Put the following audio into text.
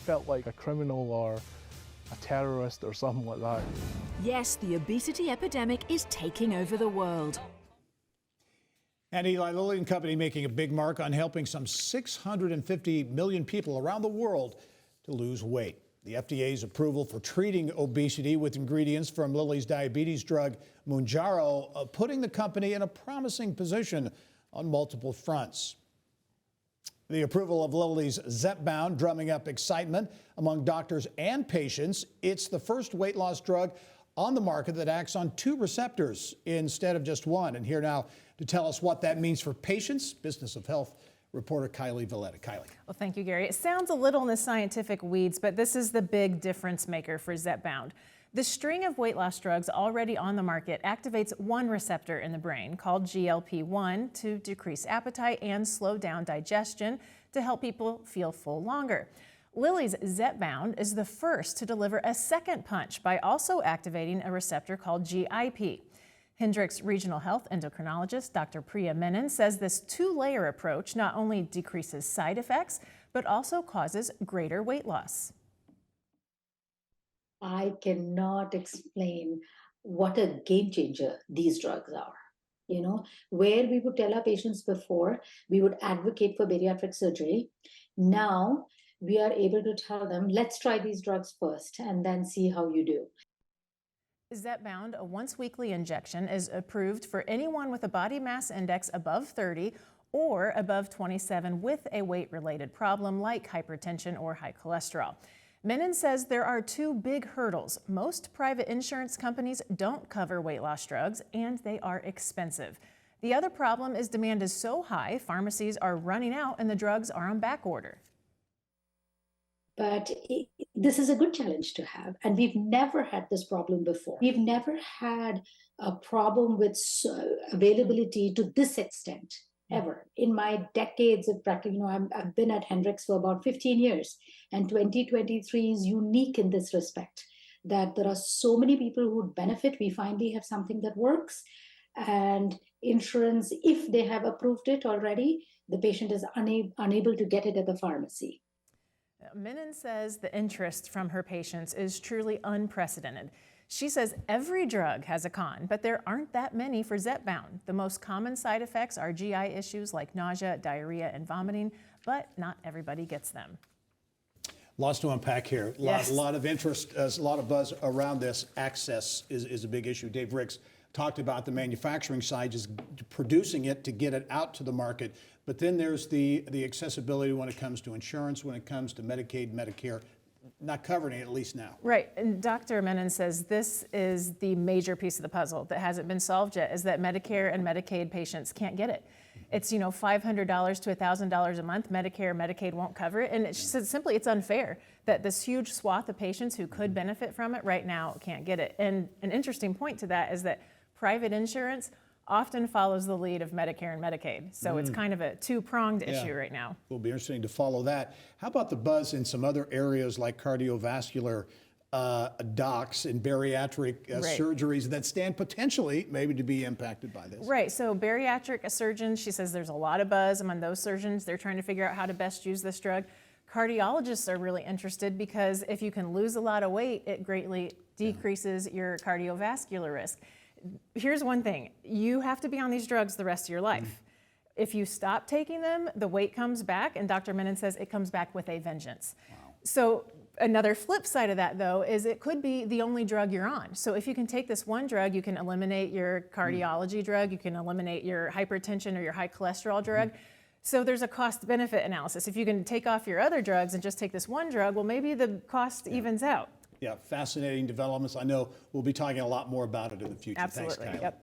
felt like a criminal or a terrorist or something like that. Yes, the obesity epidemic is taking over the world. And Eli Lilly and Company making a big mark on helping some 650 million people around the world to lose weight. The FDA's approval for treating obesity with ingredients from Lilly's diabetes drug Mounjaro, putting the company in a promising position on multiple fronts. The approval of Lilly's Zepbound drumming up excitement among doctors and patients. It's the first weight loss drug on the market that acts on 2 receptors instead of just 1. And here now to tell us what that means for patients, Business of Health reporter Kylie Valletta. Kylie. Well, thank you, Gary. It sounds a little in the scientific weeds, but this is the big difference maker for Zepbound. The string of weight loss drugs already on the market activates 1 receptor in the brain called GLP-1 to decrease appetite and slow down digestion to help people feel full longer. Lilly's Zepbound is the first to deliver a second punch by also activating a receptor called GIP. Hendricks Regional Health endocrinologist Dr. Priya Menon says this 2-layer approach not only decreases side effects, but also causes greater weight loss. I cannot explain what a game changer these drugs are. You know, where we would tell our patients before, we would advocate for bariatric surgery. Now we are able to tell them, let's try these drugs first and then see how you do. Zepbound, a once-weekly injection, is approved for anyone with a body mass index above 30 or above 27 with a weight-related problem like hypertension or high cholesterol. Menon says there are 2 big hurdles. Most private insurance companies don't cover weight loss drugs, and they are expensive. The other problem is demand is so high, pharmacies are running out and the drugs are on back order. But this is a good challenge to have. And we've never had this problem before. We've never had a problem with availability to this extent, ever. In my decades of practice, I've been at Hendricks for about 15 years. And 2023 is unique in this respect, that there are so many people who would benefit. We finally have something that works. And insurance, if they have approved it already, the patient is unable to get it at the pharmacy. Menon says the interest from her patients is truly unprecedented. She says every drug has a con, but there aren't that many for Zepbound. The most common side effects are GI issues like nausea, diarrhea, and vomiting, but not everybody gets them. Lots to unpack here. Yes. A lot of interest, a lot of buzz around this. Access is a big issue. Dave Ricks talked about the manufacturing side, just producing it to get it out to the market. But then there's the accessibility when it comes to insurance, when it comes to Medicaid, Medicare, not covering it at least now. Right, and Dr. Menon says this is the major piece of the puzzle that hasn't been solved yet, is that Medicare and Medicaid patients can't get it. It's, $500 to $1,000 a month. Medicare, Medicaid won't cover it. And she said simply it's unfair that this huge swath of patients who could benefit from it right now can't get it. And an interesting point to that is that private insurance often follows the lead of Medicare and Medicaid. So it's kind of a 2-pronged issue right now. Will be interesting to follow that. How about the buzz in some other areas like cardiovascular docs and bariatric surgeries that stand potentially maybe to be impacted by this? Right, so bariatric surgeons, she says there's a lot of buzz among those surgeons. They're trying to figure out how to best use this drug. Cardiologists are really interested because if you can lose a lot of weight, it greatly decreases your cardiovascular risk. Here's one thing, you have to be on these drugs the rest of your life. If you stop taking them, the weight comes back, and Dr. Menon says it comes back with a vengeance. Wow. So another flip side of that, though, is it could be the only drug you're on. So if you can take this one drug, you can eliminate your cardiology drug, you can eliminate your hypertension or your high cholesterol drug. So there's a cost-benefit analysis. If you can take off your other drugs and just take this one drug, well, maybe the cost evens out. Yeah, fascinating developments. I know we'll be talking a lot more about it in the future. Absolutely. Thanks, Kylie. Yep.